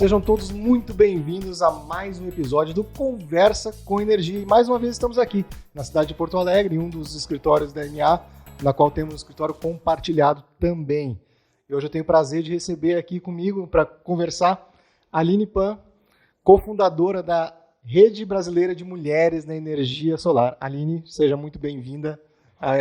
Sejam todos muito bem-vindos a mais um episódio do Conversa com Energia. E mais uma vez estamos aqui na cidade de Porto Alegre, em um dos escritórios da NA, na qual temos um escritório compartilhado também. E hoje eu tenho o prazer de receber aqui comigo para conversar a Aline Pan, cofundadora da Rede Brasileira de Mulheres na Energia Solar. Aline, seja muito bem-vinda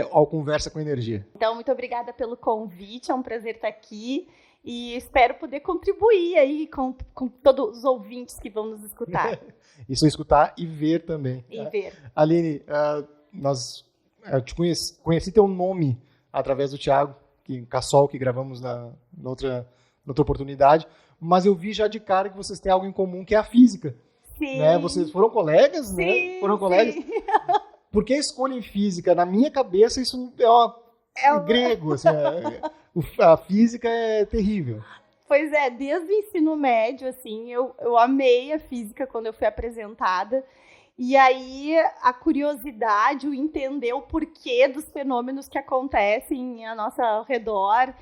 ao Conversa com Energia. Então, muito obrigada pelo convite, é um prazer estar aqui e espero poder contribuir aí com todos os ouvintes que vão nos escutar. Isso, escutar e ver também. E ver. Aline, eu te conheci teu nome através do Thiago Cassol, que gravamos na outra oportunidade, mas eu vi já de cara que vocês têm algo em comum, que é a física. Sim. Né? Vocês foram colegas, sim, né? Foram colegas. Sim. Por que escolha em física? Na minha cabeça, isso é grego. Assim, a física é terrível. Pois é, desde o ensino médio, assim, eu amei a física quando eu fui apresentada. E aí, a curiosidade, o entender o porquê dos fenômenos que acontecem ao nosso redor,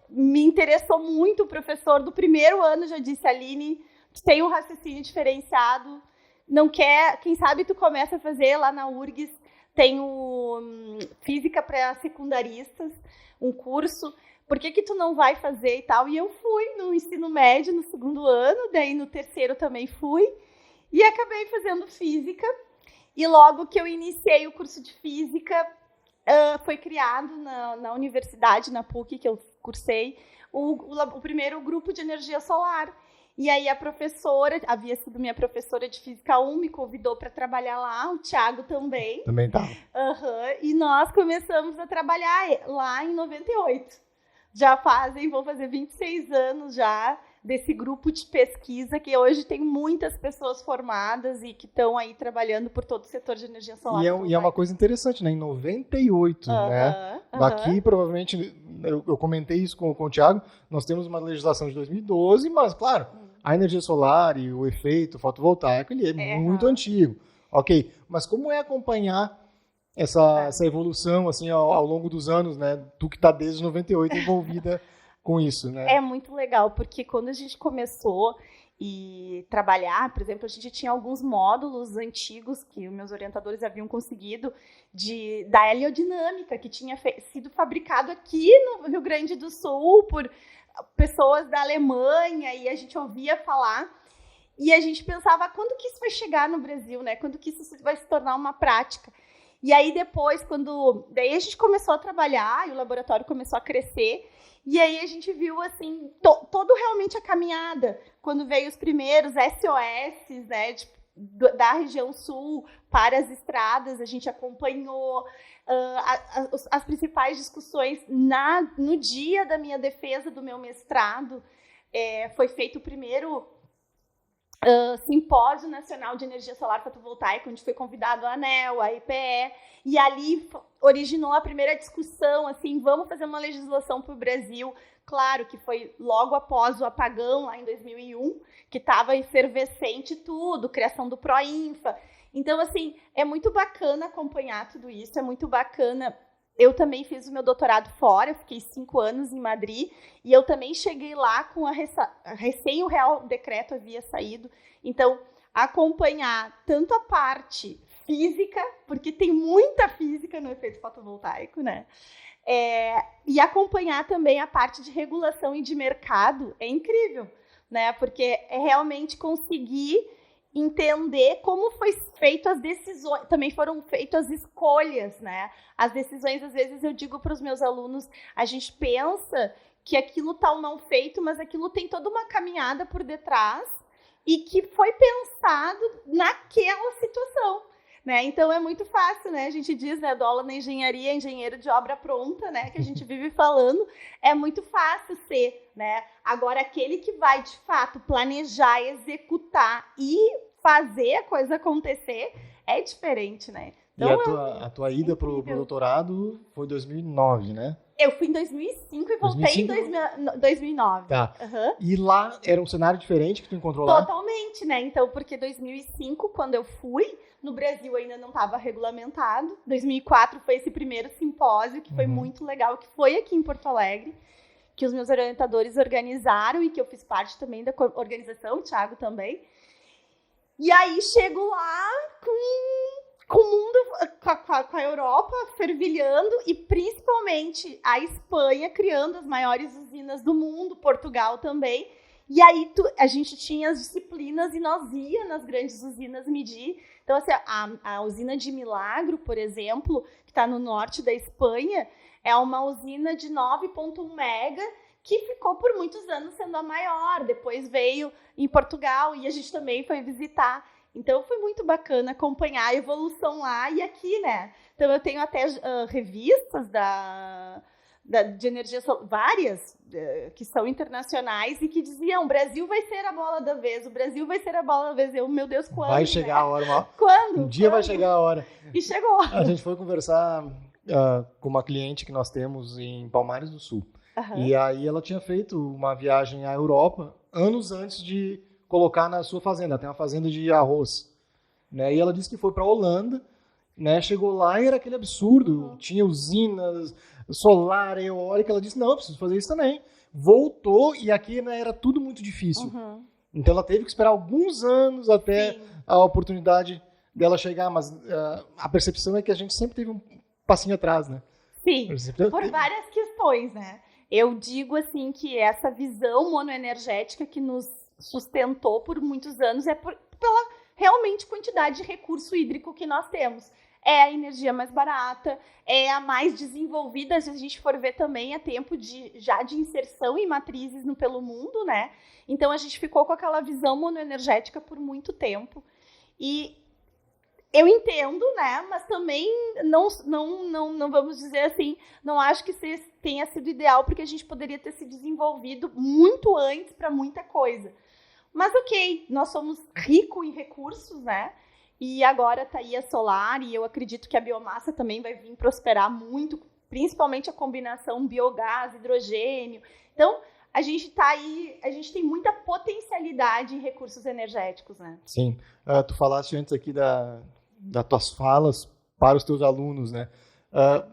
me interessou muito. O professor do primeiro ano já disse: Aline, tu tem um raciocínio diferenciado, não quer, quem sabe tu começa a fazer lá na URGS, tem o Física para Secundaristas, um curso, por que tu não vai fazer e tal? E eu fui no ensino médio, no segundo ano, daí no terceiro também fui, e acabei fazendo Física, e logo que eu iniciei o curso de Física, foi criado na universidade, na PUC, que eu cursei, o primeiro grupo de energia solar. E aí a professora, havia sido minha professora de Física 1, me convidou para trabalhar lá, o Thiago também. Também tá. E nós começamos a trabalhar lá em 98. Vão fazer 26 anos já desse grupo de pesquisa, que hoje tem muitas pessoas formadas e que estão aí trabalhando por todo o setor de energia solar. E é uma coisa interessante, né? Em 98, né? Aqui, provavelmente, eu comentei isso com o Thiago, nós temos uma legislação de 2012, mas, claro, a energia solar e o efeito fotovoltaico, ele é muito antigo. Ok, mas como é acompanhar essa evolução assim, ao longo dos anos, né? Tu que está desde 98 envolvida com isso, né? É muito legal, porque quando a gente começou e trabalhar, por exemplo, a gente tinha alguns módulos antigos que os meus orientadores haviam conseguido da heliodinâmica, que tinha sido fabricado aqui no Rio Grande do Sul por pessoas da Alemanha, e a gente ouvia falar, e a gente pensava, quando que isso vai chegar no Brasil, né? Quando que isso vai se tornar uma prática? E aí depois, daí a gente começou a trabalhar, e o laboratório começou a crescer, e aí a gente viu, assim, todo realmente a caminhada, quando veio os primeiros SOS, né, da região sul para as estradas, a gente acompanhou as principais discussões no dia da minha defesa do meu mestrado. Foi feito o primeiro Simpósio Nacional de Energia Solar Fotovoltaica, onde foi convidado a ANEEL, a EPE, e ali originou a primeira discussão, assim, vamos fazer uma legislação para o Brasil. Claro que foi logo após o apagão, lá em 2001, que estava efervescente tudo, criação do Proinfa. Então, assim, é muito bacana acompanhar tudo isso, é muito bacana. Eu também fiz o meu doutorado fora, eu fiquei 5 anos em Madrid, e eu também cheguei lá com recém o Real Decreto havia saído. Então, acompanhar tanto a parte física, porque tem muita física no efeito fotovoltaico, né? E acompanhar também a parte de regulação e de mercado é incrível, né? Porque é realmente conseguir entender como foi feito as decisões, também foram feitas as escolhas, né? As decisões, às vezes eu digo para os meus alunos, a gente pensa que aquilo está mal feito, mas aquilo tem toda uma caminhada por detrás e que foi pensado naquela situação, né? Então é muito fácil, né? A gente diz, né, do aula na engenharia, engenheiro de obra pronta, né, que a gente vive falando, é muito fácil ser, né? Agora, aquele que vai, de fato, planejar, executar e fazer a coisa acontecer é diferente, né? Então, e a tua ida pro doutorado foi em 2009, né? Eu fui em 2005 e voltei em 2009. Tá. E lá era um cenário diferente que tu encontrou lá? Totalmente, né? Então, porque 2005, quando eu fui, no Brasil ainda não estava regulamentado. 2004 foi esse primeiro simpósio, que foi muito legal, que foi aqui em Porto Alegre. que os meus orientadores organizaram e que eu fiz parte também da organização, o Thiago também. E aí chego lá com o mundo, com a Europa fervilhando e principalmente a Espanha criando as maiores usinas do mundo, Portugal também. E aí a gente tinha as disciplinas e nós ia nas grandes usinas medir. Então, assim, a usina de Milagro, por exemplo, que está no norte da Espanha, é uma usina de 9,1 mega que ficou por muitos anos sendo a maior. Depois veio em Portugal e a gente também foi visitar. Então, foi muito bacana acompanhar a evolução lá e aqui, né? Então, eu tenho até revistas de energia solar, várias, que são internacionais e que diziam, o Brasil vai ser a bola da vez, o Brasil vai ser a bola da vez. Eu, meu Deus, quando? Vai chegar a hora. Quando? Um dia vai chegar a hora. E chegou. A gente foi conversar com uma cliente que nós temos em Palmares do Sul. Uhum. E aí ela tinha feito uma viagem à Europa anos antes de colocar na sua fazenda. Tem uma fazenda de arroz. Né? E ela disse que foi para a Holanda, né? Chegou lá e era aquele absurdo. Uhum. Tinha usinas, solar, eólica. Ela disse, não, eu preciso fazer isso também. Voltou e aqui, né, era tudo muito difícil. Uhum. Então ela teve que esperar alguns anos até Sim. a oportunidade dela chegar. Mas a percepção é que a gente sempre teve um passinho atrás, né? Sim, por várias questões, né? Eu digo assim que essa visão monoenergética que nos sustentou por muitos anos é pela realmente quantidade de recurso hídrico que nós temos. É a energia mais barata, é a mais desenvolvida, se a gente for ver também, é tempo já de inserção em matrizes pelo mundo, né? Então a gente ficou com aquela visão monoenergética por muito tempo. E eu entendo, né? Mas também não vamos dizer assim, não acho que tenha sido ideal, porque a gente poderia ter se desenvolvido muito antes para muita coisa. Mas ok, nós somos ricos em recursos, né? E agora está aí a solar, e eu acredito que a biomassa também vai vir prosperar muito, principalmente a combinação biogás, hidrogênio. Então, a gente está aí, a gente tem muita potencialidade em recursos energéticos, né? Sim. Tu falaste antes aqui das tuas falas para os teus alunos, né?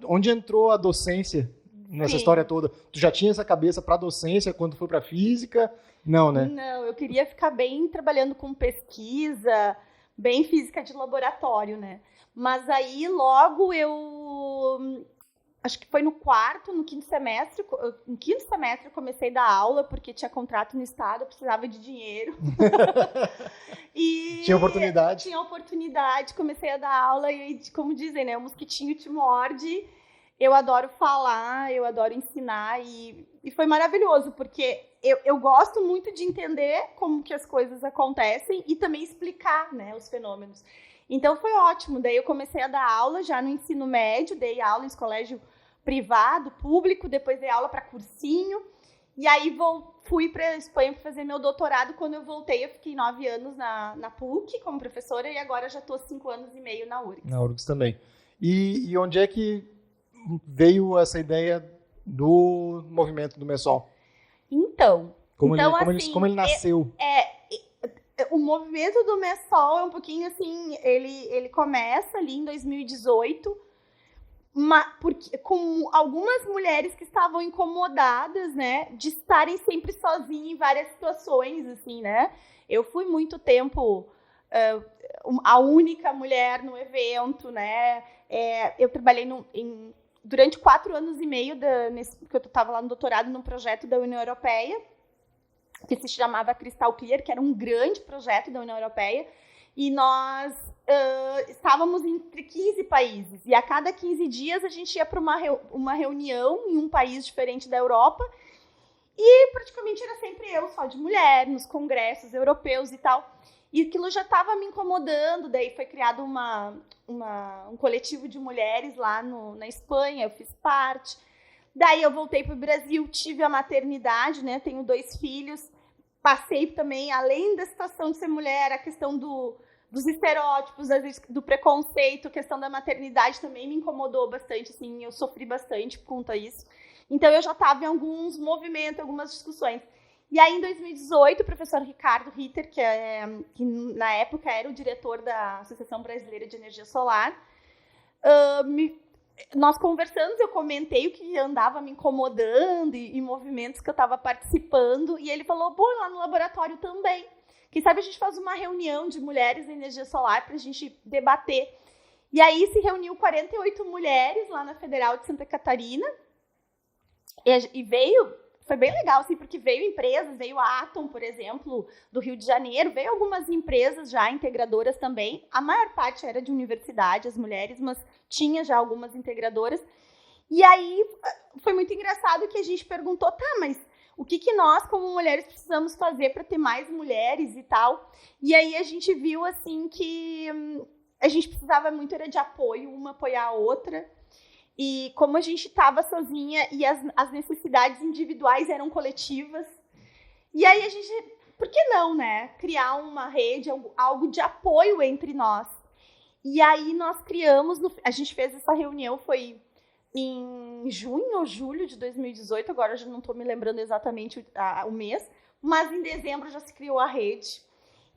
Onde entrou a docência nessa história toda? Tu já tinha essa cabeça para a docência quando foi para física? Não, né? Não, eu queria ficar bem trabalhando com pesquisa, bem física de laboratório, né? Mas aí logo eu acho que foi no quinto semestre eu comecei a dar aula, porque tinha contrato no estado, eu precisava de dinheiro. E tinha oportunidade. Tinha oportunidade, comecei a dar aula e, como dizem, né, o mosquitinho te morde. Eu adoro falar, eu adoro ensinar e foi maravilhoso, porque eu gosto muito de entender como que as coisas acontecem e também explicar, né, os fenômenos. Então foi ótimo, daí eu comecei a dar aula já no ensino médio, dei aula em colégio privado, público, depois dei aula para cursinho, e aí fui para a Espanha para fazer meu doutorado. Quando eu voltei, eu fiquei 9 anos na PUC como professora e agora já estou 5 anos e meio na URGS. Na URGS também. E onde é que veio essa ideia do movimento do MESOL? Então como ele nasceu? O movimento do MESOL é um pouquinho assim, ele começa ali em 2018, porque, com algumas mulheres que estavam incomodadas, né, de estarem sempre sozinhas em várias situações, assim, né? Eu fui muito tempo a única mulher no evento, né? Eu trabalhei durante 4 anos e meio, que eu estava lá no doutorado, num projeto da União Europeia, que se chamava Crystal Clear, que era um grande projeto da União Europeia, e nós estávamos entre 15 países, e a cada 15 dias a gente ia para uma reunião em um país diferente da Europa, e praticamente era sempre eu, só de mulher, nos congressos europeus e tal. E aquilo já estava me incomodando, daí foi criado um coletivo de mulheres lá na Espanha, eu fiz parte. Daí eu voltei para o Brasil, tive a maternidade, né? Tenho 2 filhos, passei também, além da situação de ser mulher, a questão dos estereótipos, do preconceito, a questão da maternidade também me incomodou bastante, assim, eu sofri bastante por conta disso. Então eu já estava em alguns movimentos, algumas discussões. E aí, em 2018, o professor Ricardo Ritter, que na época era o diretor da Associação Brasileira de Energia Solar, nós conversamos, eu comentei o que andava me incomodando e movimentos que eu estava participando, e ele falou, bom, lá no laboratório também. Quem sabe a gente faz uma reunião de mulheres em energia solar para a gente debater. E aí se reuniu 48 mulheres lá na Federal de Santa Catarina, e veio, foi bem legal, assim, porque veio empresas, veio a Atom, por exemplo, do Rio de Janeiro, veio algumas empresas já integradoras também, a maior parte era de universidade, as mulheres, mas tinha já algumas integradoras. E aí foi muito engraçado que a gente perguntou, tá, mas o que nós, como mulheres, precisamos fazer para ter mais mulheres e tal? E aí a gente viu, assim, que a gente precisava muito era de apoio, uma apoiar a outra. E como a gente estava sozinha e as necessidades individuais eram coletivas, e aí a gente, por que não, né? Criar uma rede, algo de apoio entre nós. E aí nós criamos, a gente fez essa reunião, foi em junho ou julho de 2018, agora eu já não estou me lembrando exatamente o mês, mas em dezembro já se criou a rede.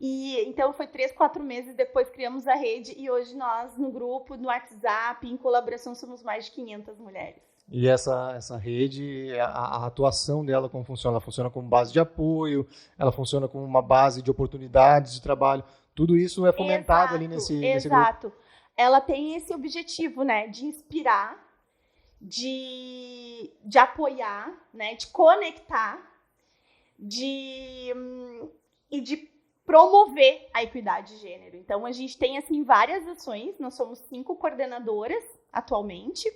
E então foi 3, 4 meses depois criamos a rede e hoje nós no grupo, no WhatsApp, em colaboração somos mais de 500 mulheres. E essa rede, a atuação dela como funciona? Ela funciona como base de apoio, ela funciona como uma base de oportunidades de trabalho, tudo isso é fomentado ali nesse grupo. Exato. Ela tem esse objetivo, né, de inspirar, de apoiar, né, de conectar, e de promover a equidade de gênero. Então, a gente tem, assim, várias ações. Nós somos 5 coordenadoras atualmente.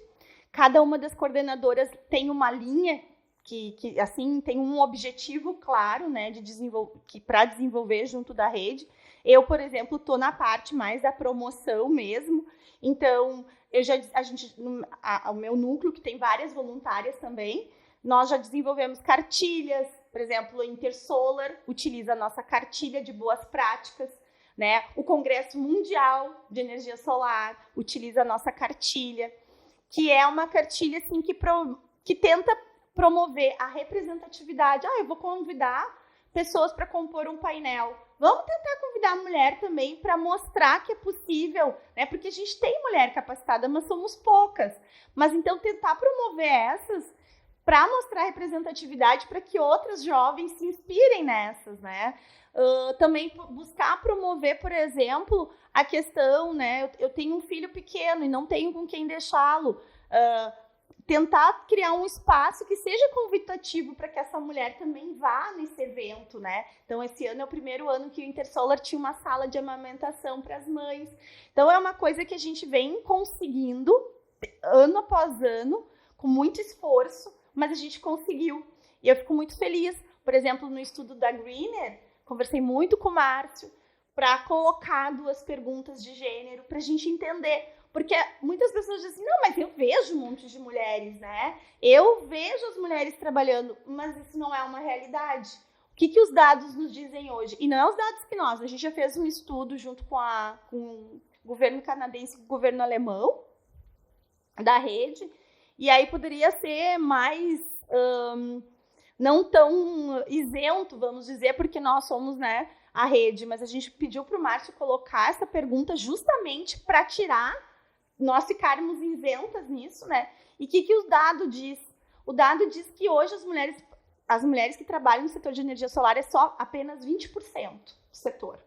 Cada uma das coordenadoras tem uma linha que assim, tem um objetivo claro, né, para desenvolver junto da rede. Eu, por exemplo, estou na parte mais da promoção mesmo. Então, o meu núcleo, que tem várias voluntárias também, nós já desenvolvemos cartilhas. Por exemplo, a Intersolar utiliza a nossa cartilha de boas práticas, né? O Congresso Mundial de Energia Solar utiliza a nossa cartilha, que é uma cartilha assim, que tenta promover a representatividade. Eu vou convidar pessoas para compor um painel. Vamos tentar convidar a mulher também para mostrar que é possível, né? Porque a gente tem mulher capacitada, mas somos poucas. Mas então tentar promover essas para mostrar representatividade, para que outras jovens se inspirem nessas, né? Também buscar promover, por exemplo, a questão, né? Eu tenho um filho pequeno e não tenho com quem deixá-lo. Tentar criar um espaço que seja convidativo para que essa mulher também vá nesse evento, né? Então, esse ano é o primeiro ano que o Intersolar tinha uma sala de amamentação para as mães. Então, é uma coisa que a gente vem conseguindo, ano após ano, com muito esforço, mas a gente conseguiu. E eu fico muito feliz. Por exemplo, no estudo da Greener, conversei muito com o Márcio para colocar 2 perguntas de gênero para a gente entender. Porque muitas pessoas dizem, não, mas eu vejo um monte de mulheres, né? Eu vejo as mulheres trabalhando, mas isso não é uma realidade. O que os dados nos dizem hoje? E não é os dados que a gente já fez um estudo junto com o governo canadense e o governo alemão da rede, e aí poderia ser mais, não tão isento, vamos dizer, porque nós somos, né, a rede, mas a gente pediu para o Márcio colocar essa pergunta justamente para tirar, nós ficarmos isentas nisso, né? E o que o dado diz? O dado diz que hoje as mulheres que trabalham no setor de energia solar é só apenas 20% do setor.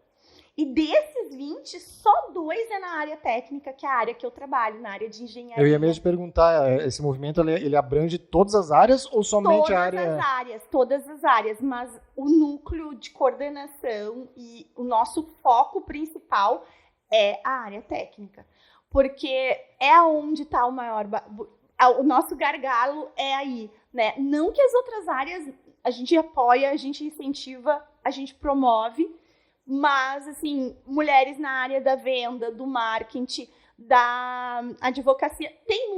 E desses 20, só 2 é na área técnica, que é a área que eu trabalho, na área de engenharia. Eu ia mesmo perguntar, esse movimento ele abrange todas as áreas ou somente a área? Todas as áreas, mas o núcleo de coordenação e o nosso foco principal é a área técnica. Porque é onde está o maior... O nosso gargalo é aí, né? Não que as outras áreas a gente apoia, a gente incentiva, a gente promove, mas, assim, mulheres na área da venda, do marketing, da advocacia, tem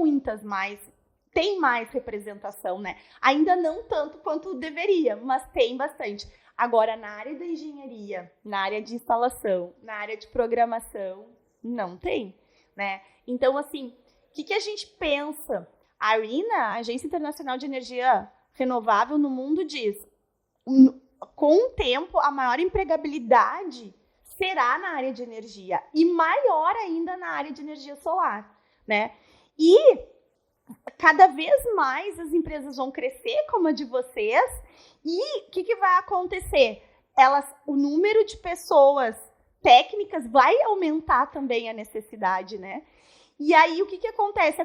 mais representação, né? Ainda não tanto quanto deveria, mas tem bastante. Agora, na área da engenharia, na área de instalação, na área de programação, não tem, né? Então, assim, o que a gente pensa? A ARENA, a Agência Internacional de Energia Renovável no mundo, diz... Com o tempo, a maior empregabilidade será na área de energia e maior ainda na área de energia solar, né? E cada vez mais as empresas vão crescer como a de vocês e o que vai acontecer? O número de pessoas técnicas vai aumentar também a necessidade, né? E aí, o que acontece?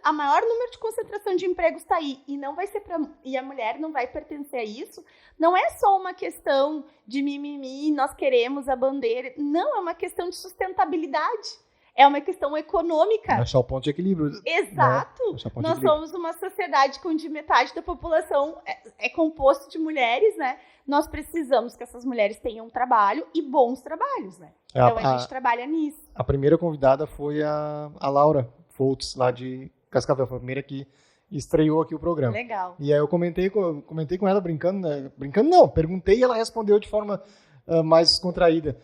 A maior número de concentração de empregos está aí. E não vai ser e a mulher não vai pertencer a isso. Não é só uma questão de mimimi, nós queremos a bandeira. Não, é uma questão de sustentabilidade. É uma questão econômica. Achar o ponto de equilíbrio. Exato. Né? Nós somos uma sociedade onde metade da população é composto de mulheres, né? Nós precisamos que essas mulheres tenham trabalho e bons trabalhos, né? Então a gente trabalha nisso. A primeira convidada foi a Laura Foltz, lá de Cascavel. Foi a primeira que estreou aqui o programa. Legal. E aí eu comentei com ela brincando, né? Brincando não, perguntei e ela respondeu de forma mais descontraída.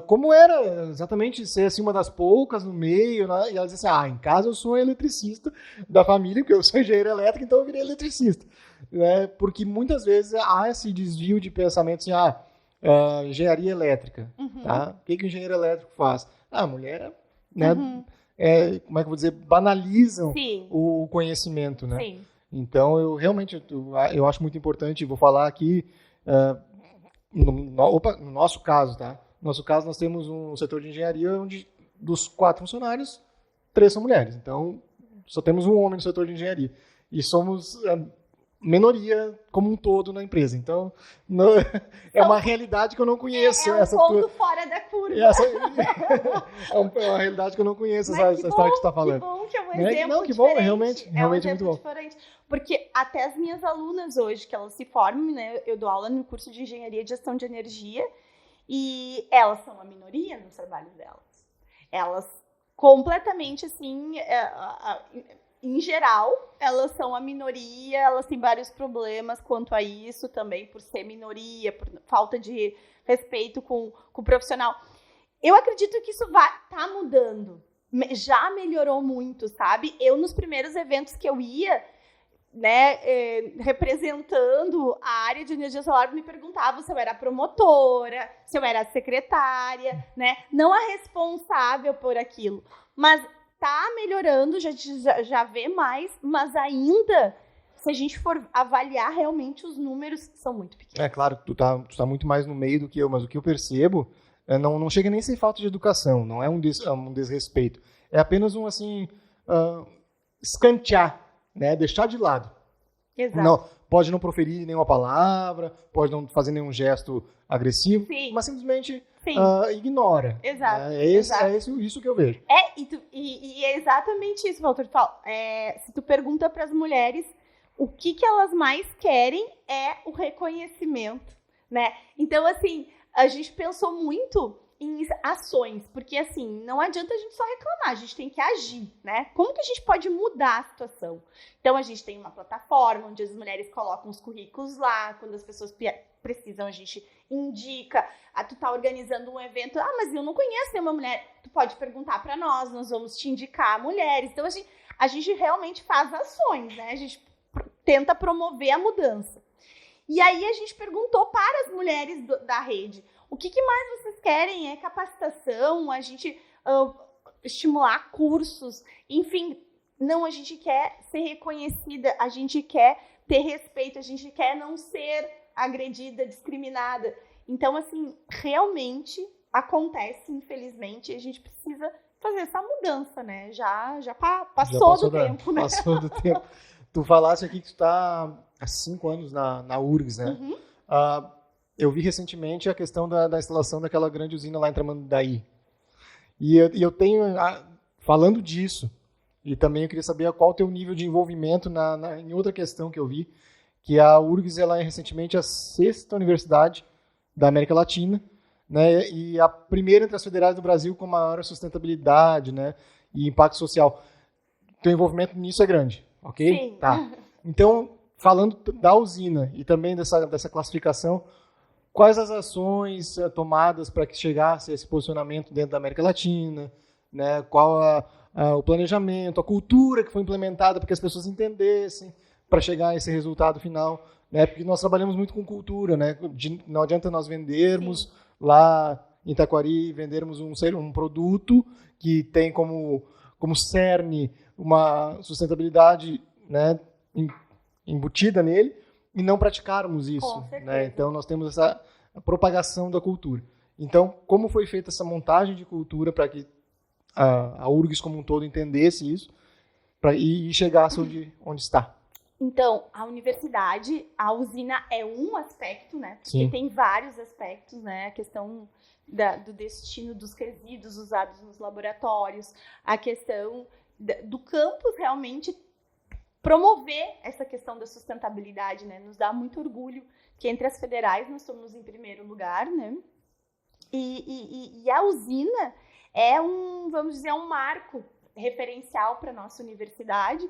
Como era exatamente ser assim, uma das poucas no meio, né? E ela disse assim, em casa eu sou eletricista da família, porque eu sou engenheiro elétrico, então eu virei eletricista. Né? Porque muitas vezes há esse desvio de pensamento assim, engenharia elétrica. Uhum. Tá? O que o engenheiro elétrico faz? A mulher, né? Como é que eu vou dizer, banalizam Sim. o conhecimento, né? Sim. Então, eu acho muito importante, vou falar aqui, no nosso caso, tá? No nosso caso, nós temos um setor de engenharia onde, dos 4 funcionários, 3 são mulheres. Então, só temos um homem no setor de engenharia. E somos a minoria como um todo na empresa. Então, é uma realidade que eu não conheço. É um ponto fora da curva. É uma realidade que eu não conheço, essa história que você está falando. Que bom que é um exemplo Não, que diferente. bom, realmente um é muito bom. Diferente. Porque até as minhas alunas hoje, que elas se formam, né, eu dou aula no curso de Engenharia e Gestão de Energia, e elas são a minoria nos trabalhos delas. Elas completamente, assim, em geral, elas são a minoria, elas têm vários problemas quanto a isso também, por ser minoria, por falta de respeito com o profissional. Eu acredito que isso tá mudando. Já melhorou muito, sabe? Eu, nos primeiros eventos que eu ia, né, representando a área de energia solar, me perguntavam se eu era promotora, se eu era secretária, né? Não a responsável por aquilo. Mas tá melhorando, já vê mais, mas ainda, se a gente for avaliar, realmente os números são muito pequenos. É claro, tu tá muito mais no meio do que eu, mas o que eu percebo não chega nem a ser falta de educação, não é um desrespeito. É apenas um, assim, escantear, né? Deixar de lado. Exato. Pode não proferir nenhuma palavra, pode não fazer nenhum gesto agressivo, Sim. mas simplesmente ignora. Exato. Isso que eu vejo. E é exatamente isso, Walter. Se tu pergunta para as mulheres, o que elas mais querem é o reconhecimento, né? Então, assim, a gente pensou muito em ações, porque, assim, não adianta a gente só reclamar, a gente tem que agir, né? Como que a gente pode mudar a situação? Então, a gente tem uma plataforma onde as mulheres colocam os currículos lá, quando as pessoas precisam, a gente indica. Tu tá organizando um evento, mas eu não conheço nenhuma mulher. Tu pode perguntar para nós vamos te indicar mulheres. Então, a gente realmente faz ações, né? A gente tenta promover a mudança. E aí, a gente perguntou para as mulheres da rede, o que mais vocês querem? É capacitação, a gente estimular cursos, enfim. Não, a gente quer ser reconhecida, a gente quer ter respeito, a gente quer não ser agredida, discriminada. Então, assim, realmente acontece, infelizmente, e a gente precisa fazer essa mudança, né? Já passou do tempo, né? Passou do tempo. Tu falaste aqui que tu está há 5 anos na URGS, né? Uhum. Eu vi recentemente a questão da instalação daquela grande usina lá em Tramandaí. E eu tenho, falando disso, e também eu queria saber qual o teu nível de envolvimento em outra questão que eu vi, que a URGS ela é recentemente a 6ª universidade da América Latina, né, e a primeira entre as federais do Brasil com maior sustentabilidade, né, e impacto social. Teu envolvimento nisso é grande, ok? Sim. Tá. Então, falando da usina e também dessa classificação, quais as ações tomadas para que chegasse a esse posicionamento dentro da América Latina, né, qual o planejamento, a cultura que foi implementada para que as pessoas entendessem, para chegar a esse resultado final, né? Porque nós trabalhamos muito com cultura, né? Não adianta nós vendermos lá em Taquari, vendermos um produto que tem como cerne uma sustentabilidade né, embutida nele e não praticarmos isso. Com certeza. Né? Então, nós temos essa propagação da cultura. Então, como foi feita essa montagem de cultura para que a URGS como um todo entendesse isso e chegasse onde está? Então, a universidade, a usina é um aspecto, né? Porque Sim. tem vários aspectos, né? A questão do destino dos resíduos usados nos laboratórios, a questão do campus realmente promover essa questão da sustentabilidade, né? Nos dá muito orgulho que entre as federais nós estamos em primeiro lugar, né? E a usina é vamos dizer, um marco referencial para a nossa universidade,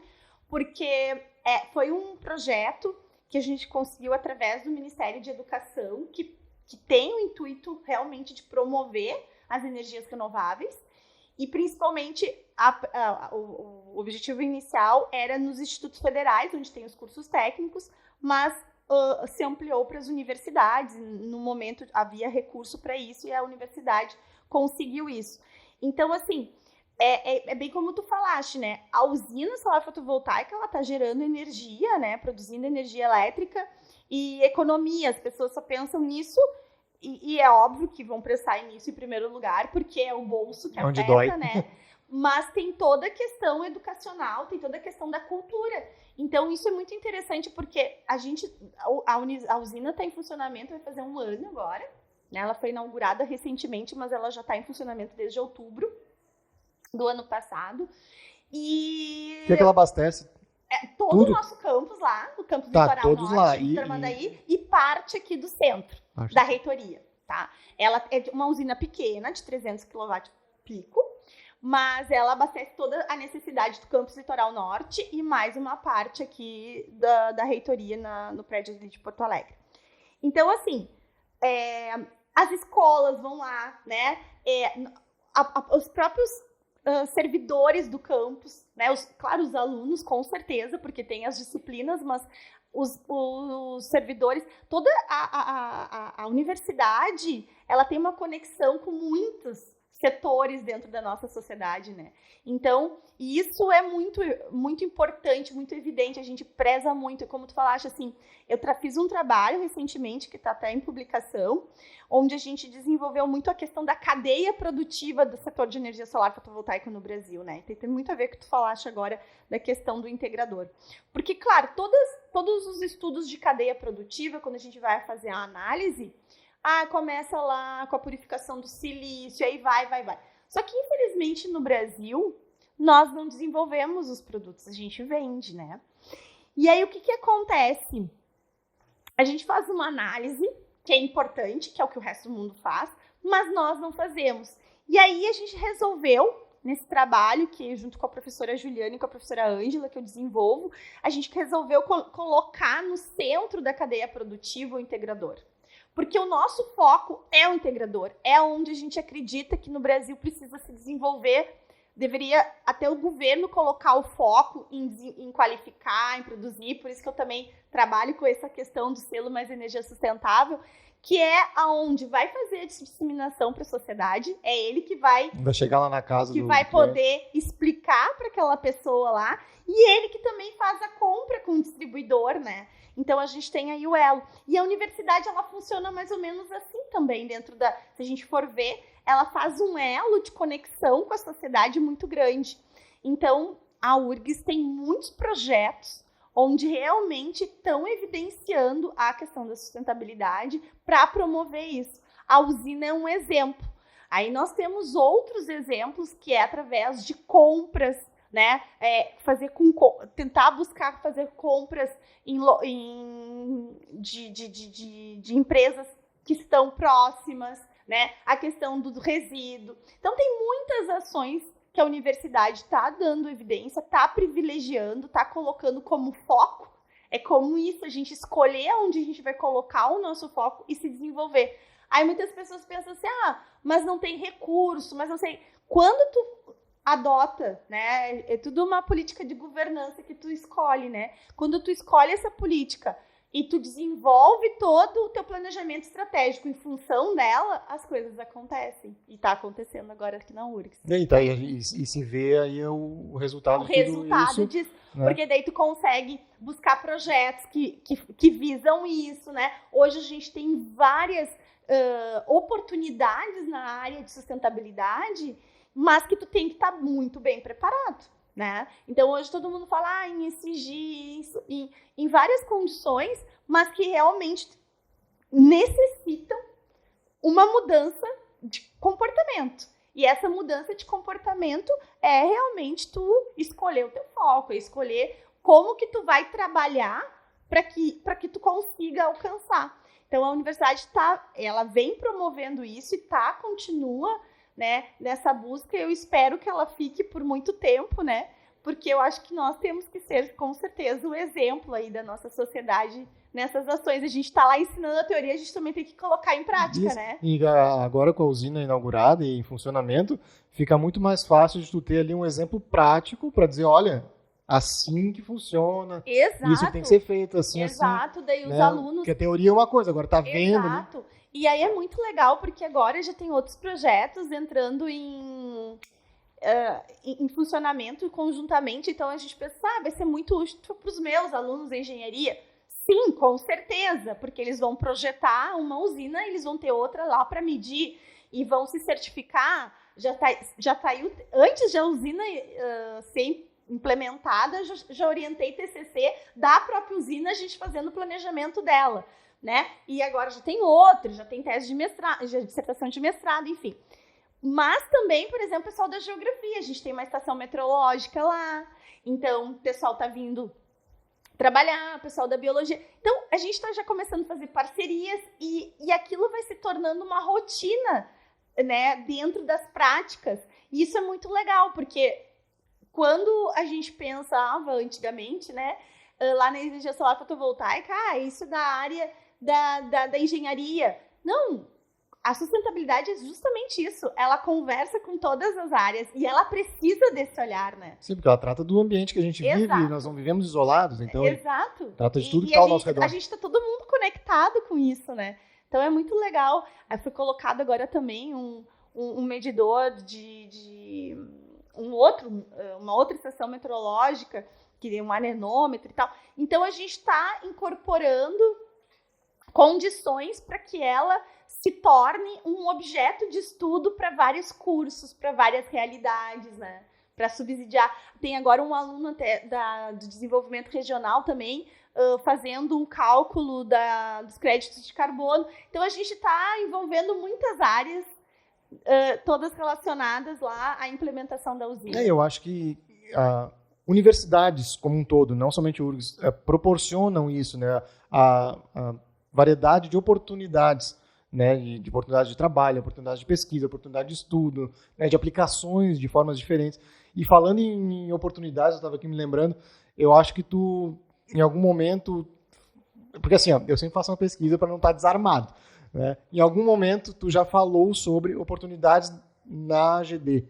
porque foi um projeto que a gente conseguiu através do Ministério de Educação, que tem o intuito realmente de promover as energias renováveis, e principalmente o objetivo inicial era nos institutos federais, onde tem os cursos técnicos, mas se ampliou para as universidades. No momento havia recurso para isso e a universidade conseguiu isso. Então, assim, é bem como tu falaste, né? A usina solar fotovoltaica, ela está gerando energia, né? Produzindo energia elétrica e economia. As pessoas só pensam nisso e é óbvio que vão prestar nisso em primeiro lugar, porque é o bolso que Onde afeta, dói. né? Mas tem toda a questão educacional, tem toda a questão da cultura. Então, isso é muito interessante, porque a usina está em funcionamento, vai fazer 1 ano agora, né? Ela foi inaugurada recentemente, mas ela já está em funcionamento desde outubro do ano passado. E O que ela abastece? todo tudo? o nosso campus lá, o campus Tá, Litoral todos Norte, lá. de Tramandaí, e parte aqui do centro, da reitoria, tá? Ela é uma usina pequena, de 300 kW pico, mas ela abastece toda a necessidade do campus Litoral Norte e mais uma parte aqui da reitoria no prédio de Porto Alegre. Então, assim, as escolas vão lá, né? Os próprios servidores do campus, né? Claro, os alunos, com certeza, porque tem as disciplinas, mas os servidores, toda a universidade, ela tem uma conexão com muitos setores dentro da nossa sociedade, né? Então, isso é muito, muito importante, muito evidente, a gente preza muito, como tu falaste, assim, eu fiz um trabalho recentemente, que está até em publicação, onde a gente desenvolveu muito a questão da cadeia produtiva do setor de energia solar fotovoltaica no Brasil, né? Tem muito a ver com o que tu falaste agora da questão do integrador. Porque, claro, todos os estudos de cadeia produtiva, quando a gente vai fazer a análise, começa lá com a purificação do silício, aí vai. Só que, infelizmente, no Brasil, nós não desenvolvemos os produtos, a gente vende, né? E aí, o que acontece? A gente faz uma análise, que é importante, que é o que o resto do mundo faz, mas nós não fazemos. E aí, a gente resolveu, nesse trabalho, que junto com a professora Juliana e com a professora Ângela, que eu desenvolvo, a gente resolveu colocar no centro da cadeia produtiva o integrador. Porque o nosso foco é o integrador, é onde a gente acredita que no Brasil precisa se desenvolver, deveria até o governo colocar o foco em qualificar, em produzir, por isso que eu também trabalho com essa questão do selo Mais Energia Sustentável, que é aonde vai fazer a disseminação para a sociedade, é ele que vai chegar lá na casa que vai poder explicar para aquela pessoa lá, e ele que também faz a compra com o distribuidor, né? Então, a gente tem aí o elo. E a universidade, ela funciona mais ou menos assim também, se a gente for ver, ela faz um elo de conexão com a sociedade muito grande. Então, a URGS tem muitos projetos onde realmente estão evidenciando a questão da sustentabilidade para promover isso. A usina é um exemplo. Aí nós temos outros exemplos que é através de compras, né? Tentar buscar fazer compras de empresas que estão próximas, né? A questão do resíduo. Então, tem muitas ações que a universidade está dando evidência, está privilegiando, está colocando como foco. É como isso, a gente escolher onde a gente vai colocar o nosso foco e se desenvolver. Aí muitas pessoas pensam assim, mas não tem recurso, mas não sei. Quando tu adota, né? É tudo uma política de governança que tu escolhe, né? Quando tu escolhe essa política e tu desenvolve todo o teu planejamento estratégico em função dela, as coisas acontecem. E está acontecendo agora aqui na URGS. E se vê aí o resultado O de tudo resultado isso, disso, né? Porque daí tu consegue buscar projetos que visam isso, né? Hoje a gente tem várias oportunidades na área de sustentabilidade, mas que tu tem que estar muito bem preparado, né? Então hoje todo mundo fala em ESG, isso, em várias condições, mas que realmente necessitam uma mudança de comportamento. E essa mudança de comportamento é realmente tu escolher o teu foco, é escolher como que tu vai trabalhar para que tu consiga alcançar. Então a universidade ela vem promovendo isso e continua, né, nessa busca. Eu espero que ela fique por muito tempo, né? Porque eu acho que nós temos que ser, com certeza, o exemplo aí da nossa sociedade nessas ações. A gente está lá ensinando a teoria, a gente também tem que colocar em prática, né? E agora com a usina inaugurada e em funcionamento, fica muito mais fácil de tu ter ali um exemplo prático para dizer, olha, assim que funciona. Exato. Isso tem que ser feito assim, Exato, daí os né? alunos... Porque a teoria é uma coisa, agora tá vendo... Exato. Né? E aí é muito legal, porque agora já tem outros projetos entrando em funcionamento conjuntamente, então a gente pensa, vai ser muito útil para os meus alunos de engenharia. Sim, com certeza, porque eles vão projetar uma usina, eles vão ter outra lá para medir e vão se certificar. Já tá aí, antes de a usina ser implementada, já orientei TCC da própria usina, a gente fazendo o planejamento dela, né? E agora já tem outro, já tem tese de mestrado, já dissertação de mestrado, enfim. Mas também, por exemplo, o pessoal da geografia, a gente tem uma estação meteorológica lá, então o pessoal está vindo trabalhar, o pessoal da biologia. Então, a gente está já começando a fazer parcerias e aquilo vai se tornando uma rotina, né, dentro das práticas. E isso é muito legal, porque quando a gente pensava antigamente, né, lá na energia solar fotovoltaica, isso é da área da engenharia. Não, a sustentabilidade é justamente isso. Ela conversa com todas as áreas e ela precisa desse olhar, né? Sim, porque ela trata do ambiente que a gente vive, nós não vivemos isolados, então... Exato. Trata de tudo que está ao nosso redor. A gente está todo mundo conectado com isso, né? Então é muito legal. Aí foi colocado agora também um medidor uma outra estação meteorológica, que é um anemômetro e tal. Então a gente está incorporando condições para que ela se torne um objeto de estudo para vários cursos, para várias realidades, né? Para subsidiar. Tem agora um aluno do desenvolvimento regional também fazendo um cálculo dos créditos de carbono. Então, a gente está envolvendo muitas áreas, todas relacionadas lá à implementação da usina. Eu acho que universidades como um todo, não somente o URGS, proporcionam isso, né? A variedade de oportunidades, né, de oportunidade de trabalho, oportunidade de pesquisa, oportunidade de estudo, né, de aplicações de formas diferentes. E falando em oportunidades, eu estava aqui me lembrando, eu acho que tu, em algum momento, porque assim, eu sempre faço uma pesquisa para não estar desarmado, né? Em algum momento tu já falou sobre oportunidades na GD,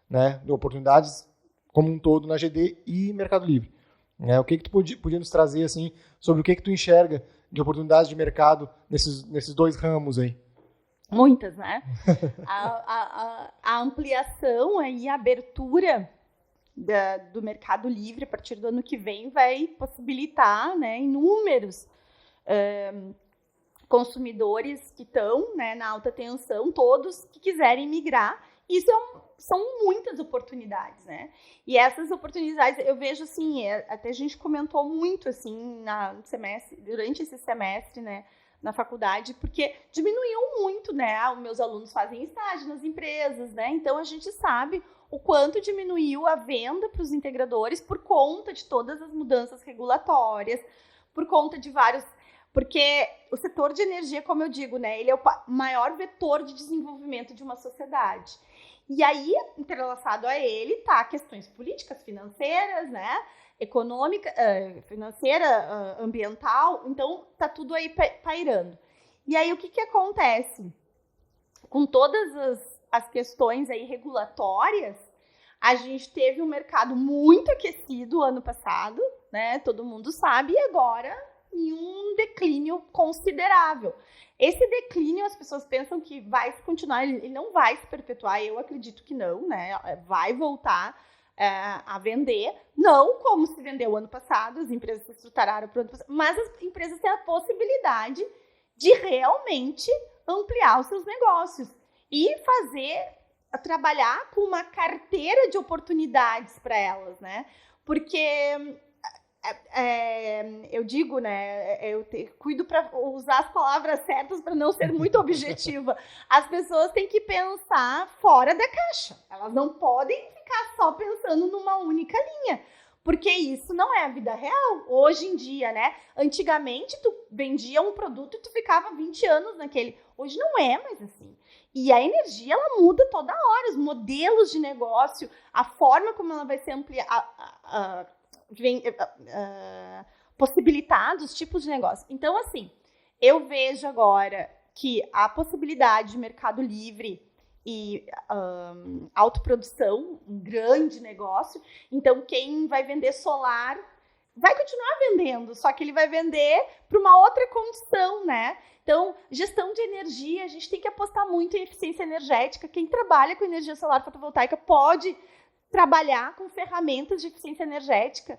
né, de oportunidades como um todo na GD e Mercado Livre. O que tu podia nos trazer assim, sobre o que tu enxerga de oportunidades de mercado nesses dois ramos aí? Muitas, né? A ampliação e a abertura do Mercado Livre a partir do ano que vem vai possibilitar, né, inúmeros consumidores que estão, né, na alta tensão, todos que quiserem migrar. Isso são muitas oportunidades, né? E essas oportunidades, eu vejo assim, até a gente comentou muito assim durante esse semestre, né, na faculdade, porque diminuiu muito, né? Os meus alunos fazem estágio nas empresas, né? Então a gente sabe o quanto diminuiu a venda para os integradores por conta de todas as mudanças regulatórias, por conta de vários... Porque o setor de energia, como eu digo, né, ele é o maior vetor de desenvolvimento de uma sociedade. E aí, entrelaçado a ele, tá questões políticas, financeiras, né, econômica, financeira, ambiental. Então, tá tudo aí pairando. E aí, o que acontece? Com todas as questões aí regulatórias, a gente teve um mercado muito aquecido ano passado, né? Todo mundo sabe, e agora em um declínio considerável. Esse declínio, as pessoas pensam que vai se continuar, ele não vai se perpetuar, eu acredito que não, né? Vai voltar a vender, não como se vendeu o ano passado, as empresas se estruturaram para o ano passado, mas as empresas têm a possibilidade de realmente ampliar os seus negócios e trabalhar com uma carteira de oportunidades para elas, né? Porque eu digo, né? Cuido para usar as palavras certas para não ser muito objetiva. As pessoas têm que pensar fora da caixa. Elas não podem ficar só pensando numa única linha, porque isso não é a vida real. Hoje em dia, né? Antigamente, tu vendia um produto e tu ficava 20 anos naquele. Hoje não é mais assim. E a energia, ela muda toda hora. Os modelos de negócio, a forma como ela vai ser possibilitados, os tipos de negócio. Então, assim, eu vejo agora que a possibilidade de mercado livre e autoprodução, um grande negócio. Então, quem vai vender solar vai continuar vendendo, só que ele vai vender para uma outra condição, né? Então, gestão de energia, a gente tem que apostar muito em eficiência energética. Quem trabalha com energia solar fotovoltaica pode trabalhar com ferramentas de eficiência energética.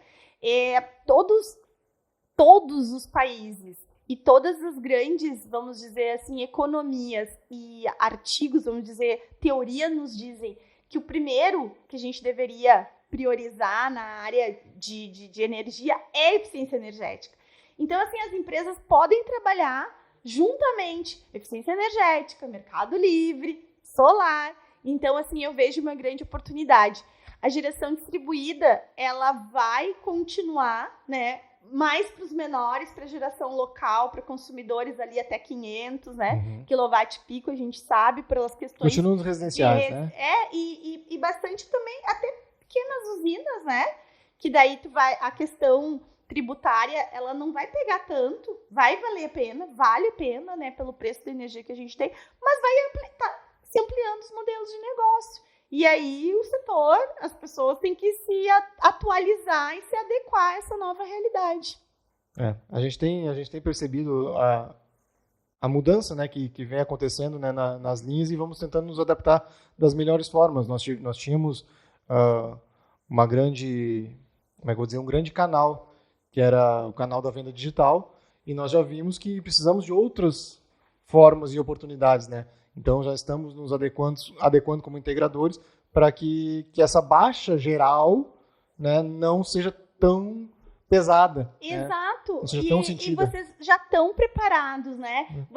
Todos os países e todas as grandes, vamos dizer assim, economias e artigos, vamos dizer, teoria nos dizem que o primeiro que a gente deveria priorizar na área de energia é a eficiência energética. Então, assim, as empresas podem trabalhar juntamente eficiência energética, mercado livre, solar. Então, assim, eu vejo uma grande oportunidade. A geração distribuída, ela vai continuar, né, mais para os menores, para a geração local, para consumidores ali até 500, né, quilowatt-pico, a gente sabe, pelas questões... Continua nos residenciais, né? E bastante também, até pequenas usinas, né, que daí a questão tributária, ela não vai pegar tanto, vai valer a pena, vale a pena, né, pelo preço da energia que a gente tem, mas vai se ampliando os modelos de negócio. E aí o setor, as pessoas têm que se atualizar e se adequar a essa nova realidade. A gente tem percebido a mudança, né, que vem acontecendo, né, nas linhas, e vamos tentando nos adaptar das melhores formas. Nós tínhamos um grande canal, que era o canal da venda digital, e nós já vimos que precisamos de outras formas e oportunidades, né? Então, já estamos nos adequando como integradores para que essa baixa geral, né, não seja tão pesada. Exato. Né? Não seja tão sentida. E vocês já estão preparados, né?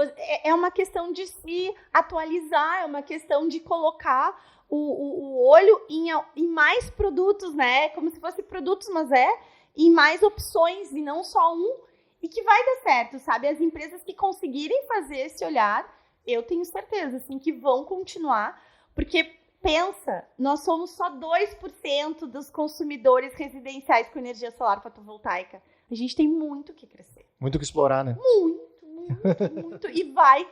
É uma questão de se atualizar, é uma questão de colocar o olho em mais produtos, né? Como se fossem produtos, mas em mais opções e não só um. E que vai dar certo, sabe? As empresas que conseguirem fazer esse olhar, eu tenho certeza, assim, que vão continuar, porque, pensa, nós somos só 2% dos consumidores residenciais com energia solar fotovoltaica. A gente tem muito o que crescer. Muito o que explorar, né? Muito. E vai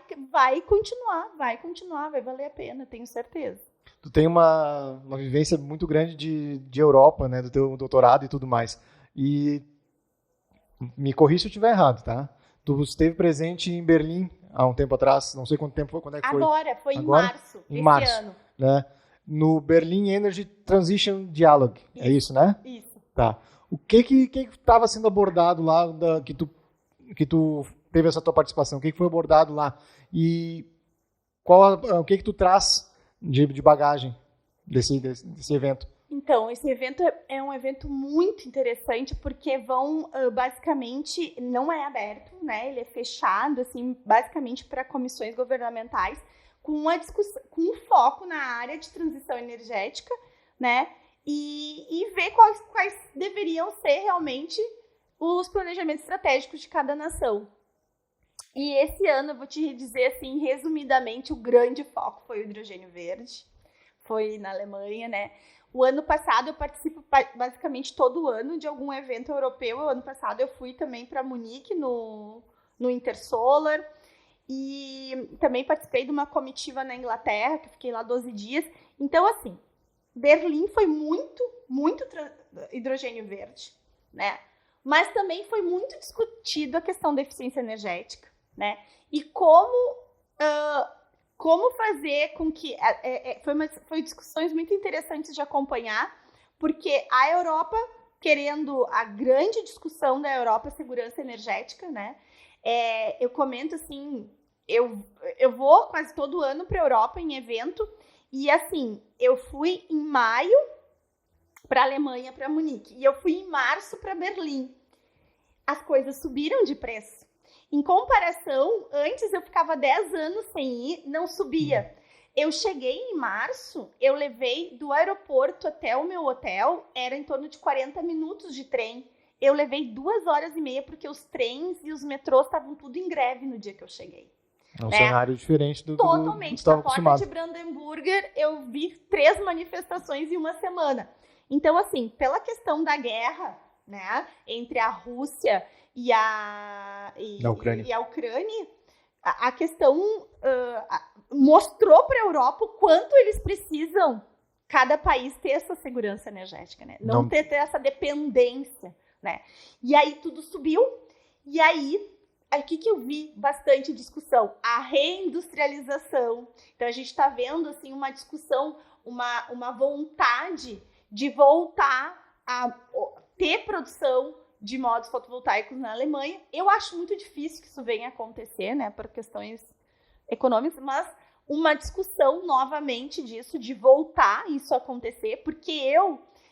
continuar, vai valer a pena, tenho certeza. Tu tem uma vivência muito grande de Europa, né, do teu doutorado e tudo mais. E me corrija se eu estiver errado, tá? Tu esteve presente em Berlim há um tempo atrás, não sei quanto tempo foi, quando é que foi? Agora, foi em março desse ano. Né? No Berlin Energy Transition Dialogue, é isso, né? Isso. Tá. O que estava sendo abordado lá, que tu teve essa tua participação? O que foi abordado lá? E o que tu traz de bagagem desse evento? Então, esse evento é um evento muito interessante, porque basicamente, não é aberto, né? Ele é fechado, assim, basicamente para comissões governamentais, com uma discussão, com um foco na área de transição energética, né? E ver quais deveriam ser realmente os planejamentos estratégicos de cada nação. E esse ano, eu vou te dizer assim, resumidamente, o grande foco foi o hidrogênio verde, foi na Alemanha, né? O ano passado eu participo basicamente todo ano de algum evento europeu. O ano passado eu fui também para Munique, no Intersolar, e também participei de uma comitiva na Inglaterra, que fiquei lá 12 dias. Então, assim, Berlim foi muito hidrogênio verde, né? mas também foi muito discutido a questão da eficiência energética, né? E como fazer com que... Foi discussões muito interessantes de acompanhar, porque a Europa, querendo a grande discussão da Europa, segurança energética, né? Eu comento assim, eu vou quase todo ano para a Europa em evento, e assim, eu fui em maio para a Alemanha, para Munique, e eu fui em março para Berlim. As coisas subiram de preço. Em comparação, antes eu ficava 10 anos sem ir, não subia. Eu cheguei em março, eu levei do aeroporto até o meu hotel, era em torno de 40 minutos de trem. Eu levei 2h30, porque os trens e os metrôs estavam tudo em greve no dia que eu cheguei. É um cenário diferente do Totalmente. que estava Na porta acostumado. de Brandenburger, eu vi 3 manifestações em uma semana. Então, assim, pela questão da guerra, né, entre a Rússia e a Ucrânia, a questão mostrou para a Europa o quanto eles precisam, cada país, ter essa segurança energética, né? Não ter essa dependência, né? E aí tudo subiu, e aí o que eu vi bastante discussão? A reindustrialização. Então a gente está vendo assim, uma discussão, uma vontade de voltar a ter produção de modos fotovoltaicos na Alemanha. Eu acho muito difícil que isso venha a acontecer, né, por questões econômicas, mas uma discussão novamente disso, de voltar isso a acontecer, porque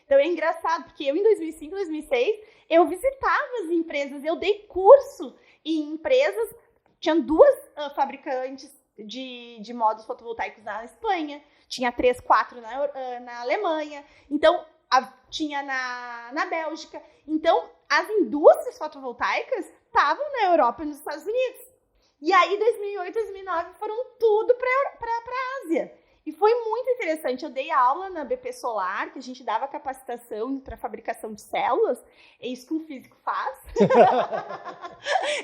então é engraçado, porque eu em 2005, 2006, eu visitava as empresas, eu dei curso em empresas, tinha 2 fabricantes de modos fotovoltaicos na Espanha, tinha 3, 4 na Alemanha, então tinha na Bélgica. Então, as indústrias fotovoltaicas estavam na Europa e nos Estados Unidos. E aí, 2008, 2009, foram tudo para a Ásia. E foi muito interessante. Eu dei aula na BP Solar, que a gente dava capacitação para fabricação de células. É isso que um físico faz.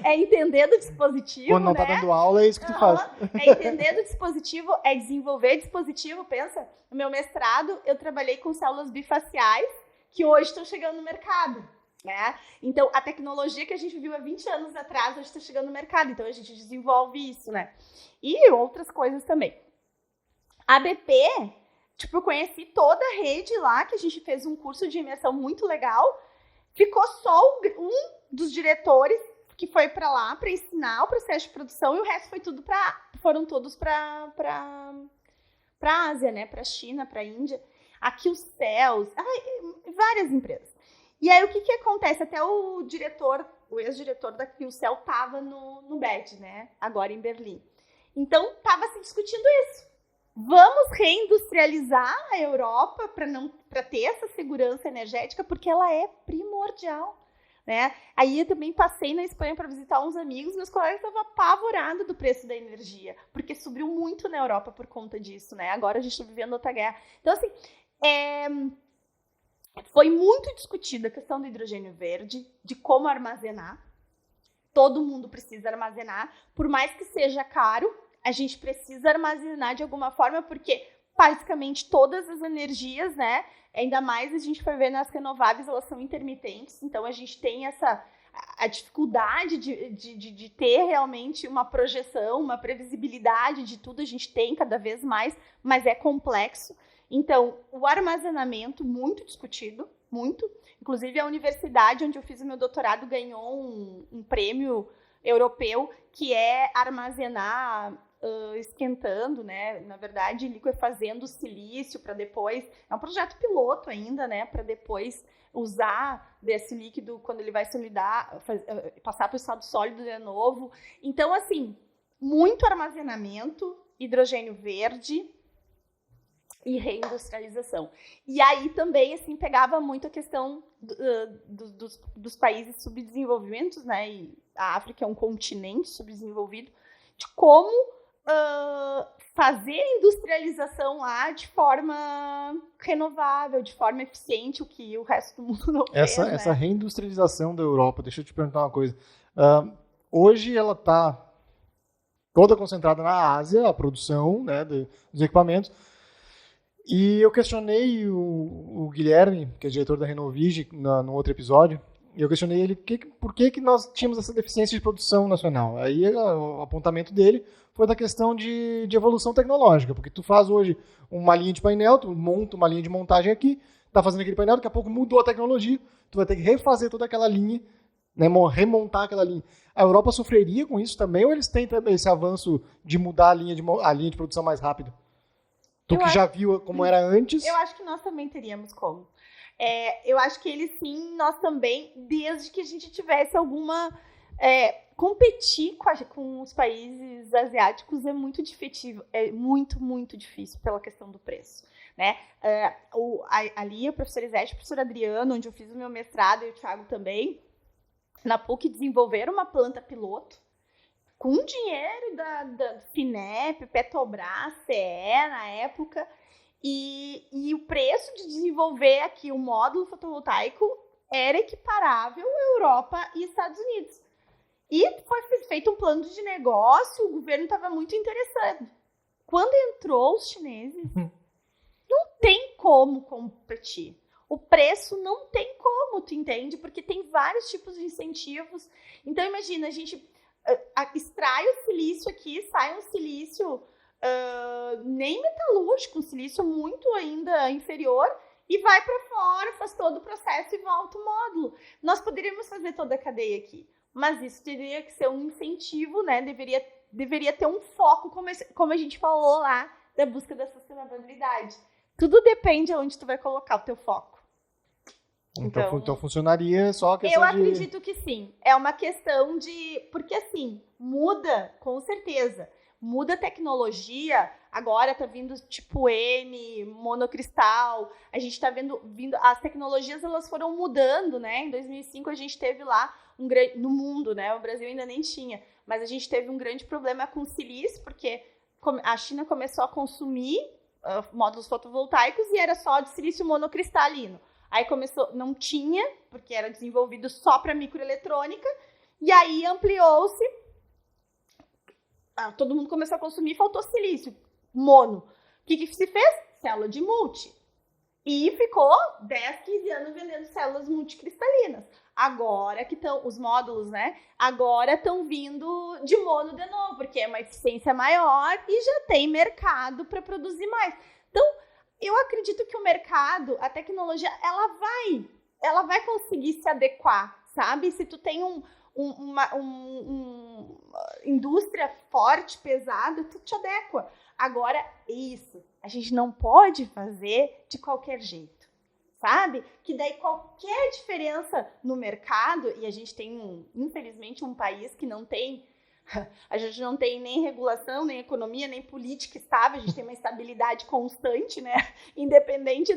É entender do dispositivo, quando não né? tá dando aula, é isso que tu faz. É entender do dispositivo, é desenvolver dispositivo. Pensa, no meu mestrado, eu trabalhei com células bifaciais, que hoje estão chegando no mercado, né? Então, a tecnologia que a gente viu há 20 anos atrás, hoje está chegando no mercado. Então, a gente desenvolve isso, né? E outras coisas também. A BP, eu conheci toda a rede lá, que a gente fez um curso de imersão muito legal. Ficou só um dos diretores que foi para lá para ensinar o processo de produção, e o resto foram todos para a Ásia, né? Para a China, para a Índia. Aqui os Céus, várias empresas. E aí o que acontece? Até o ex-diretor da QCell estava no BED, né? Agora em Berlim. Então estava se discutindo isso. Vamos reindustrializar a Europa para ter essa segurança energética, porque ela é primordial, né? Aí eu também passei na Espanha para visitar uns amigos, meus colegas estavam apavorados do preço da energia, porque subiu muito na Europa por conta disso, né? Agora a gente está vivendo outra guerra. Então, assim, foi muito discutida a questão do hidrogênio verde, de como armazenar. Todo mundo precisa armazenar, por mais que seja caro, a gente precisa armazenar de alguma forma, porque basicamente todas as energias, né, ainda mais a gente vai ver nas renováveis, elas são intermitentes, então a gente tem a dificuldade de ter realmente uma projeção, uma previsibilidade de tudo, a gente tem cada vez mais, mas é complexo. Então, o armazenamento, muito discutido, muito. Inclusive, a universidade onde eu fiz o meu doutorado ganhou um prêmio europeu, que é armazenar esquentando, né? Na verdade, liquefazendo o silício para depois... É um projeto piloto ainda, né? Para depois usar desse líquido quando ele vai solidar, passar para o estado sólido de novo. Então, assim, muito armazenamento, hidrogênio verde e reindustrialização. E aí também, assim, pegava muito a questão dos países subdesenvolvimentos, né? E a África é um continente subdesenvolvido, de como fazer a industrialização lá de forma renovável, de forma eficiente, o que o resto do mundo não fez, né? Essa reindustrialização da Europa, deixa eu te perguntar uma coisa. Hoje ela está toda concentrada na Ásia, a produção, né, dos equipamentos. E eu questionei o Guilherme, que é diretor da Renovigi, no outro episódio, eu questionei ele por que nós tínhamos essa deficiência de produção nacional. Aí o apontamento dele foi da questão de evolução tecnológica, porque tu faz hoje uma linha de painel, tu monta uma linha de montagem aqui, tá fazendo aquele painel, daqui a pouco mudou a tecnologia, tu vai ter que refazer toda aquela linha, né, remontar aquela linha. A Europa sofreria com isso também, ou eles têm também esse avanço de mudar a linha de produção mais rápido? Tu que já viu como era antes? Eu acho que nós também teríamos como. Eu acho que eles sim, nós também, desde que a gente tivesse alguma... competir com os países asiáticos é muito difícil, muito difícil pela questão do preço, né? Ali, a professora Isete, o professor Adriano, onde eu fiz o meu mestrado, e o Thiago também, na PUC desenvolveram uma planta piloto com dinheiro da FINEP, Petrobras, CE na época, e o preço de desenvolver aqui o módulo fotovoltaico era equiparável à Europa e Estados Unidos. E foi feito um plano de negócio, o governo estava muito interessado. Quando entrou os chineses, não tem como competir. O preço não tem como, tu entende? Porque tem vários tipos de incentivos. Então, imagina, a gente extrai o silício aqui, sai um silício nem metalúrgico, um silício muito ainda inferior, e vai para fora, faz todo o processo e volta o módulo. Nós poderíamos fazer toda a cadeia aqui, mas isso teria que ser um incentivo, né? Deveria ter um foco, como a gente falou lá, da busca da sustentabilidade. Tudo depende de onde tu vai colocar o teu foco. Então funcionaria só a questão Eu acredito que sim. É uma questão de... Porque assim, muda, com certeza. Muda a tecnologia. Agora tá vindo tipo N, monocristal. A gente tá vindo... As tecnologias, elas foram mudando, né? Em 2005 a gente teve lá no mundo, né? O Brasil ainda nem tinha. Mas a gente teve um grande problema com silício, porque a China começou a consumir módulos fotovoltaicos e era só de silício monocristalino. Aí não tinha, porque era desenvolvido só para microeletrônica, e aí ampliou-se, todo mundo começou a consumir, faltou silício mono. O que se fez? Célula de multi. E ficou 10, 15 anos vendendo células multicristalinas. Agora que estão, os módulos, né? Agora estão vindo de mono de novo, porque é uma eficiência maior e já tem mercado para produzir mais. Então, eu acredito que o mercado, a tecnologia, ela vai conseguir se adequar, sabe? Se tu tem uma indústria forte, pesada, tu te adequa. Agora, isso, a gente não pode fazer de qualquer jeito, sabe? Que daí qualquer diferença no mercado, e a gente tem, infelizmente, um país que não tem... A gente não tem nem regulação, nem economia, nem política estável. A gente tem uma estabilidade constante, né? Independente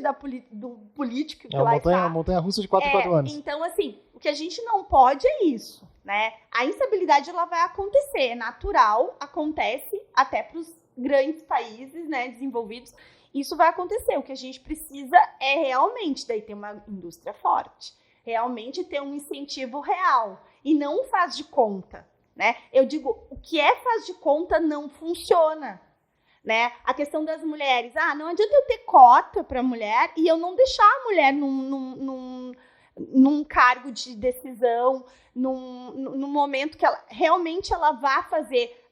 do político que lá está. Uma montanha-russa de 4 em 4 anos. Então, assim, o que a gente não pode é isso, né? A instabilidade, ela vai acontecer. É natural, acontece até para os grandes países, né, desenvolvidos. Isso vai acontecer. O que a gente precisa é realmente daí ter uma indústria forte. Realmente ter um incentivo real. E não faz de conta. Né? Eu digo, o que faz de conta não funciona, né? A questão das mulheres, não adianta eu ter cota para mulher e eu não deixar a mulher num cargo de decisão, num momento que ela realmente ela vá fazer.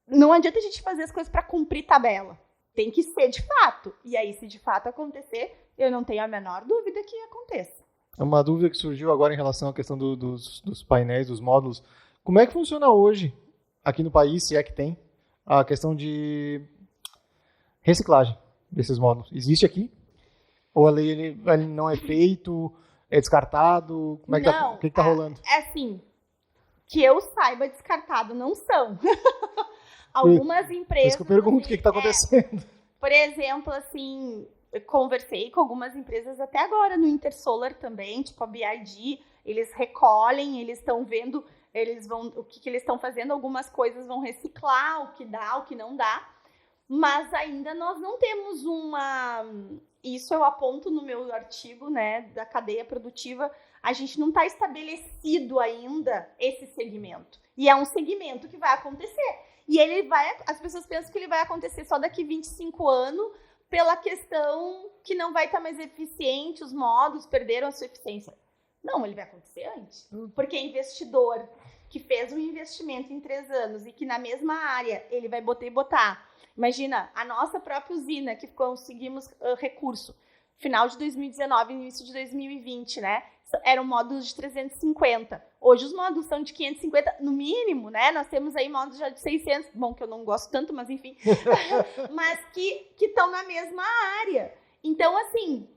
Não adianta a gente fazer as coisas para cumprir tabela, tem que ser de fato. E aí, se de fato acontecer, eu não tenho a menor dúvida que aconteça. Uma dúvida que surgiu agora em relação à questão dos painéis, dos módulos. Como é que funciona hoje, aqui no país, se é que tem, a questão de reciclagem desses módulos? Existe aqui? Ou ele não é feito, é descartado? Como é que o que está rolando? É assim, que eu saiba, descartado não são. Algumas empresas... Por isso que eu pergunto o que está acontecendo. Por exemplo, assim, eu conversei com algumas empresas até agora, no Intersolar também, tipo a BID, eles recolhem, eles estão vendo... o que eles estão fazendo, algumas coisas vão reciclar, o que dá, o que não dá, mas ainda nós não temos isso eu aponto no meu artigo, né, da cadeia produtiva, a gente não está estabelecido ainda esse segmento, e é um segmento que vai acontecer, e as pessoas pensam que ele vai acontecer só daqui 25 anos, pela questão que não vai estar mais eficiente, os módulos perderam a sua eficiência. Não, ele vai acontecer antes. Porque investidor que fez um investimento em 3 anos e que na mesma área ele vai botar. Imagina, a nossa própria usina, que conseguimos recurso, final de 2019, início de 2020, né? Eram módulos de 350. Hoje os módulos são de 550, no mínimo, né? Nós temos aí módulos já de 600, bom, que eu não gosto tanto, mas enfim. Mas que estão na mesma área. Então, assim,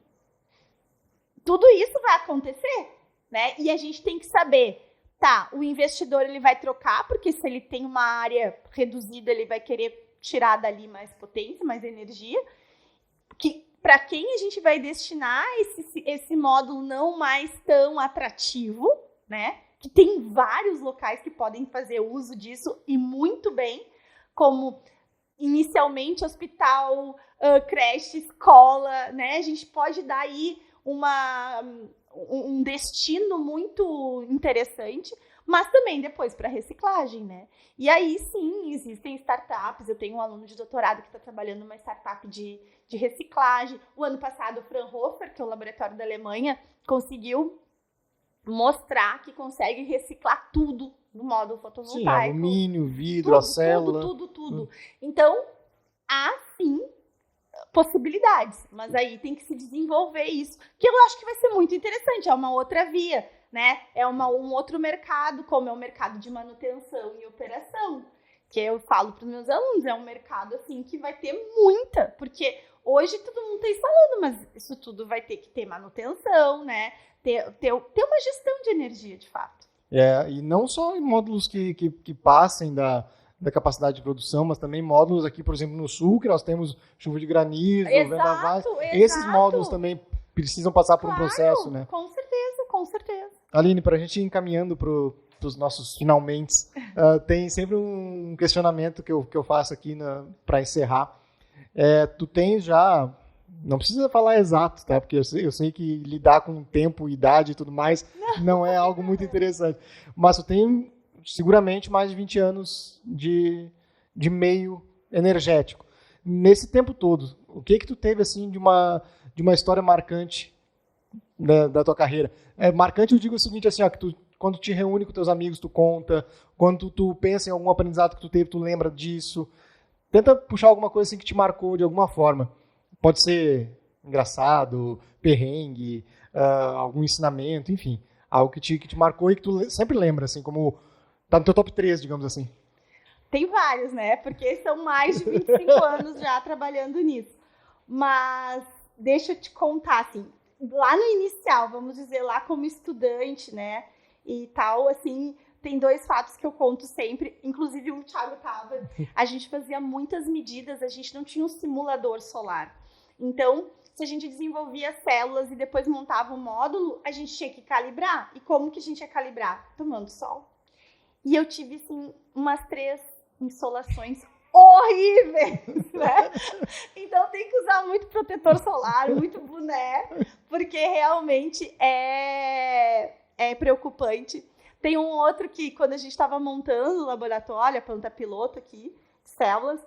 tudo isso vai acontecer, né? E a gente tem que saber, tá, o investidor ele vai trocar, porque se ele tem uma área reduzida, ele vai querer tirar dali mais potência, mais energia. Para quem a gente vai destinar esse módulo não mais tão atrativo, né? Que tem vários locais que podem fazer uso disso e muito bem, como inicialmente hospital, creche, escola, né? A gente pode dar aí um destino muito interessante, mas também depois para reciclagem, né? E aí sim, existem startups. Eu tenho um aluno de doutorado que está trabalhando numa startup de reciclagem. O ano passado, o Fraunhofer, que é um laboratório da Alemanha, conseguiu mostrar que consegue reciclar tudo no módulo fotovoltaico. Sim, alumínio, vidro, a célula. Tudo. Então, há sim possibilidades, mas aí tem que se desenvolver isso, que eu acho que vai ser muito interessante, é uma outra via, né? É um outro mercado, como é o mercado de manutenção e operação, que eu falo para os meus alunos, é um mercado assim que vai ter muita, porque hoje todo mundo está instalando, mas isso tudo vai ter que ter manutenção, né? Ter uma gestão de energia, de fato. E não só em módulos que passem da capacidade de produção, mas também módulos aqui, por exemplo, no sul, que nós temos chuva de granizo, vendavais. Esses módulos também precisam passar por um processo, né? Com certeza. Aline, para a gente ir encaminhando para os nossos finalmente, tem sempre um questionamento que eu faço aqui para encerrar. Tu tens já, não precisa falar exato, tá? Porque eu sei que lidar com tempo, idade e tudo mais não é algo muito interessante, mas tu tem seguramente mais de 20 anos de meio energético. Nesse tempo todo, o que tu teve assim de uma história marcante da tua carreira? Marcante, eu digo o seguinte, assim, ó, que quando te reúne com teus amigos, tu conta, quando tu pensa em algum aprendizado que tu teve, tu lembra disso. Tenta puxar alguma coisa assim que te marcou de alguma forma. Pode ser engraçado, perrengue, algum ensinamento, enfim, algo que te marcou e que tu sempre lembra, assim, como tá no teu top 3, digamos assim. Tem vários, né? Porque são mais de 25 anos já trabalhando nisso. Mas deixa eu te contar, assim, lá no inicial, vamos dizer, lá como estudante, né? E tal, assim, tem 2 fatos que eu conto sempre. Inclusive, o Thiago tava. A gente fazia muitas medidas, a gente não tinha um simulador solar. Então, se a gente desenvolvia células e depois montava um módulo, a gente tinha que calibrar. E como que a gente ia calibrar? Tomando sol. E eu tive, assim, umas 3 insolações horríveis, né? Então tem que usar muito protetor solar, muito boné, porque realmente é preocupante. Tem um outro que, quando a gente estava montando o laboratório, a planta piloto aqui, células,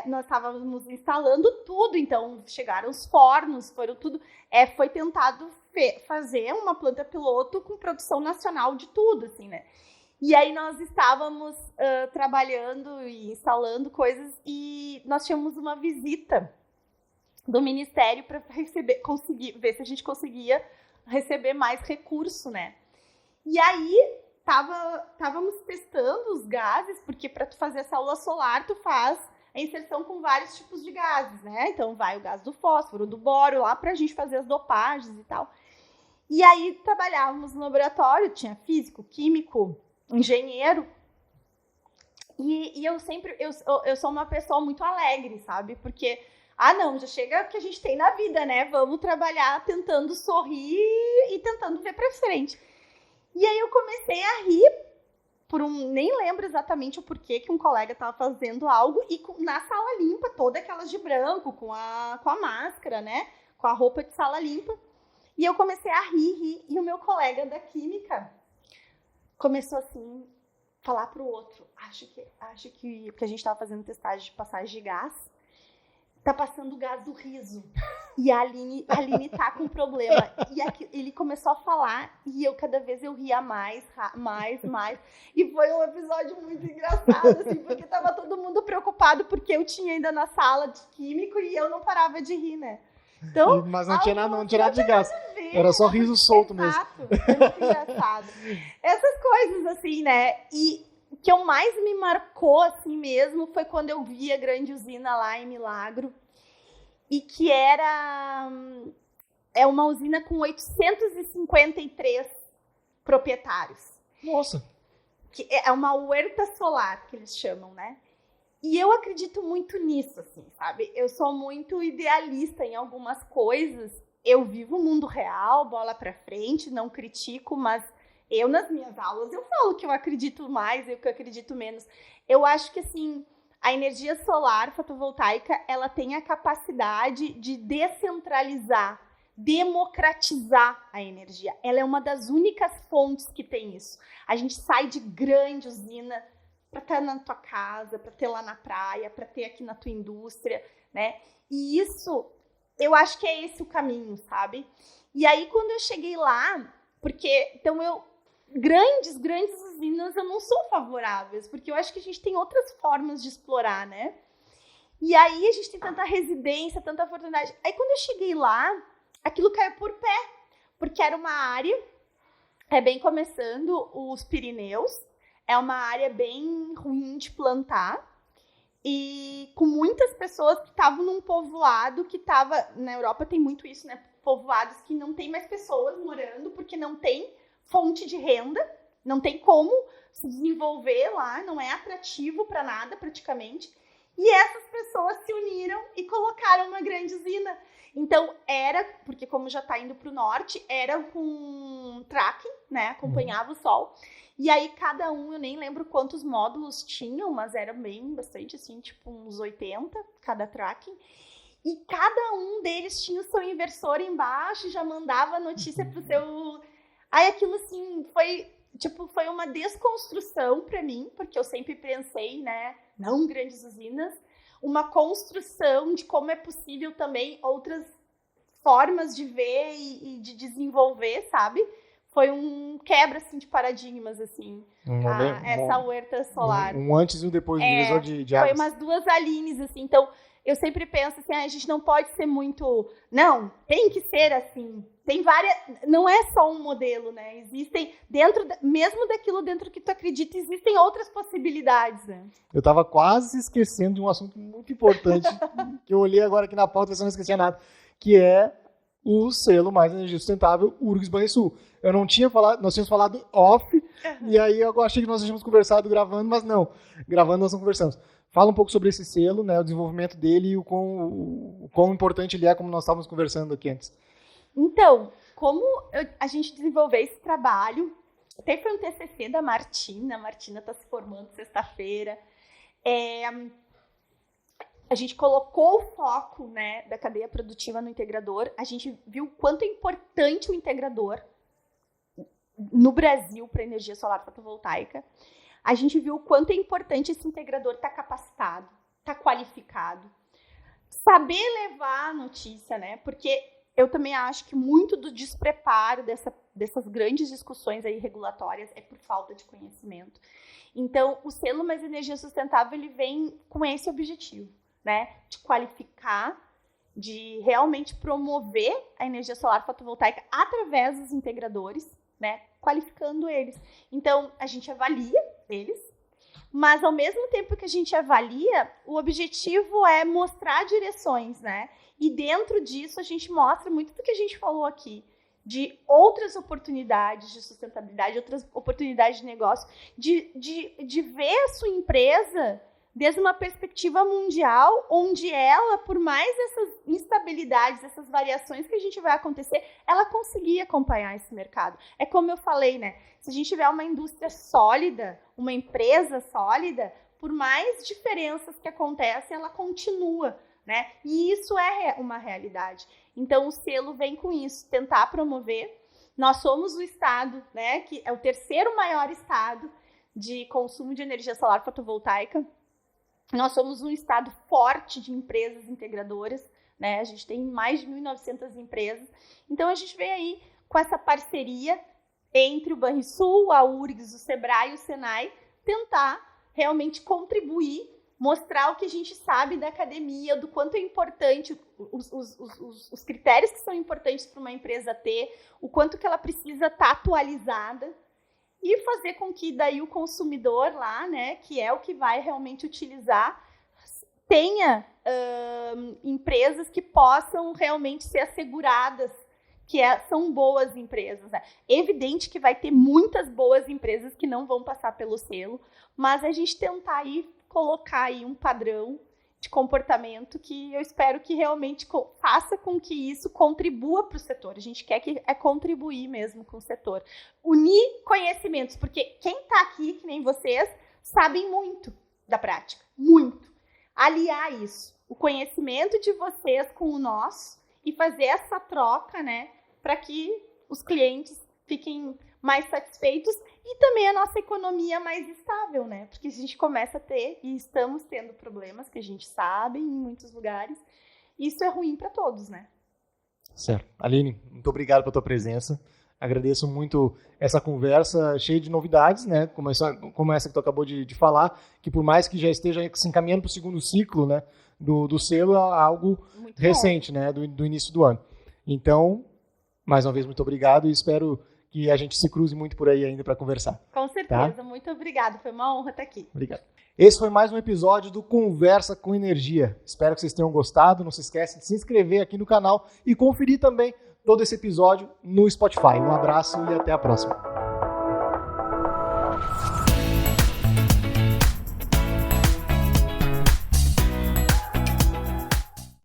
nós estávamos instalando tudo, então chegaram os fornos, foram tudo. Foi tentado fazer uma planta piloto com produção nacional de tudo, assim, né? E aí nós estávamos trabalhando e instalando coisas e nós tínhamos uma visita do Ministério para conseguir ver se a gente conseguia receber mais recurso, né? E aí estávamos testando os gases, porque para tu fazer a célula solar, tu faz a inserção com vários tipos de gases, né? Então vai o gás do fósforo, do boro, lá para a gente fazer as dopagens e tal. E aí trabalhávamos no laboratório, tinha físico, químico, engenheiro, e eu sou uma pessoa muito alegre, sabe? Porque, não, já chega o que a gente tem na vida, né? Vamos trabalhar tentando sorrir e tentando ver pra frente. E aí eu comecei a rir, nem lembro exatamente o porquê que um colega estava fazendo algo, e na sala limpa, toda aquelas de branco, com a máscara, né? Com a roupa de sala limpa. E eu comecei a rir, e o meu colega da química começou assim, falar pro outro, acho que porque a gente estava fazendo testagem de passagem de gás, tá passando o gás do riso. E a Aline tá com problema. E aqui, ele começou a falar e cada vez eu ria mais. E foi um episódio muito engraçado, assim, porque tava todo mundo preocupado porque eu tinha ainda na sala de químico e eu não parava de rir, né? Então, mas não tinha nada de gás. Era só riso solto mesmo. É muito engraçado. Essas coisas, assim, né? E o que mais me marcou, assim mesmo, foi quando eu vi a grande usina lá em Milagro. E que é uma usina com 853 proprietários. Nossa! Que é uma huerta solar, que eles chamam, né? E eu acredito muito nisso, assim, sabe? Eu sou muito idealista em algumas coisas. Eu vivo o mundo real, bola pra frente, não critico, mas eu, nas minhas aulas, eu falo que eu acredito mais e que eu acredito menos. Eu acho que, assim, a energia solar fotovoltaica, ela tem a capacidade de descentralizar, democratizar a energia. Ela é uma das únicas fontes que tem isso. A gente sai de grande usina para estar na tua casa, para ter lá na praia, para ter aqui na tua indústria, né? E isso, eu acho que é esse o caminho, sabe? E aí, quando eu cheguei lá, porque, então, grandes usinas eu não sou favoráveis, porque eu acho que a gente tem outras formas de explorar, né? E aí, a gente tem tanta residência, tanta oportunidade. Aí, quando eu cheguei lá, aquilo caiu por pé, porque era uma área, bem começando os Pirineus, é uma área bem ruim de plantar e com muitas pessoas que estavam num povoado que estava... Na Europa tem muito isso, né? Povoados que não tem mais pessoas morando porque não tem fonte de renda, não tem como se desenvolver lá, não é atrativo para nada praticamente. E essas pessoas se uniram e colocaram uma grande usina. Então, porque como já está indo para o norte, era com tracking, né? Acompanhava o sol. E aí, cada um, eu nem lembro quantos módulos tinham, mas era bastante, assim, tipo uns 80, cada tracking. E cada um deles tinha o seu inversor embaixo, já mandava notícia pro seu... Aí aquilo, assim, foi uma desconstrução para mim, porque eu sempre pensei, né, não grandes usinas, uma construção de como é possível também outras formas de ver e de desenvolver, sabe? Foi um quebra, assim, de paradigmas, assim, essa huerta solar. Um antes e um depois do divisor de águas. Foi umas duas Alines, assim. Então, eu sempre penso assim, a gente não pode ser muito... Não, tem que ser assim. Tem várias... Não é só um modelo, né? Existem, mesmo daquilo dentro que tu acredita, existem outras possibilidades, né? Eu estava quase esquecendo de um assunto muito importante, que eu olhei agora aqui na pauta e não esquecia nada, que é o selo Mais Energia Sustentável URGS Banrisul. Eu não tinha falado, nós tínhamos falado off, e aí eu achei que nós tínhamos conversado gravando, mas não. Gravando nós não conversamos. Fala um pouco sobre esse selo, né, o desenvolvimento dele e o quão importante ele é, como nós estávamos conversando aqui antes. Então, como a gente desenvolveu esse trabalho, até foi um TCC da Martina, a Martina está se formando sexta-feira, a gente colocou o foco, né, da cadeia produtiva no integrador, a gente viu o quanto é importante o integrador no Brasil para energia solar fotovoltaica, a gente viu o quanto é importante esse integrador estar capacitado, estar qualificado, saber levar a notícia, né, porque eu também acho que muito do despreparo dessas grandes discussões aí regulatórias é por falta de conhecimento. Então, o selo Mais Energia Sustentável, ele vem com esse objetivo, né, de qualificar, de realmente promover a energia solar fotovoltaica através dos integradores, né, qualificando eles. Então, a gente avalia eles, mas ao mesmo tempo que a gente avalia, o objetivo é mostrar direções, né, e dentro disso a gente mostra muito do que a gente falou aqui, de outras oportunidades de sustentabilidade, outras oportunidades de negócio, de ver a sua empresa desde uma perspectiva mundial, onde ela, por mais essas instabilidades, essas variações que a gente vai acontecer, ela conseguir acompanhar esse mercado. É como eu falei, né? Se a gente tiver uma indústria sólida, uma empresa sólida, por mais diferenças que acontecem, ela continua, né? E isso é uma realidade. Então, o selo vem com isso, tentar promover. Nós somos o estado, né, que é o terceiro maior estado de consumo de energia solar fotovoltaica. Nós somos um estado forte de empresas integradoras, né? A gente tem mais de 1.900 empresas. Então, a gente vem aí com essa parceria entre o Banrisul, a URGS, o SEBRAE e o SENAI, tentar realmente contribuir, mostrar o que a gente sabe da academia, do quanto é importante, os critérios que são importantes para uma empresa ter, o quanto que ela precisa estar atualizada, e fazer com que daí o consumidor lá, né, que é o que vai realmente utilizar, tenha empresas que possam realmente ser asseguradas, que são boas empresas. Né? Evidente que vai ter muitas boas empresas que não vão passar pelo selo, mas a gente tentar aí colocar aí um padrão de comportamento que eu espero que realmente faça com que isso contribua para o setor. A gente quer contribuir mesmo com o setor. Unir conhecimentos, porque quem está aqui, que nem vocês, sabem muito da prática, muito. Aliar isso, o conhecimento de vocês com o nosso e fazer essa troca, né, para que os clientes fiquem mais satisfeitos e também a nossa economia mais estável, né? Porque a gente começa a ter, e estamos tendo problemas que a gente sabe em muitos lugares, isso é ruim para todos, né? Certo. Aline, muito obrigado pela tua presença. Agradeço muito essa conversa cheia de novidades, né? Como essa que tu acabou de falar, que por mais que já esteja se encaminhando para o segundo ciclo, né, do selo, é algo muito recente, né, do início do ano. Então, mais uma vez, muito obrigado e espero que a gente se cruze muito por aí ainda para conversar. Com certeza, tá? Muito obrigado. Foi uma honra estar aqui. Obrigado. Esse foi mais um episódio do Conversa com Energia. Espero que vocês tenham gostado. Não se esqueça de se inscrever aqui no canal e conferir também todo esse episódio no Spotify. Um abraço e até a próxima.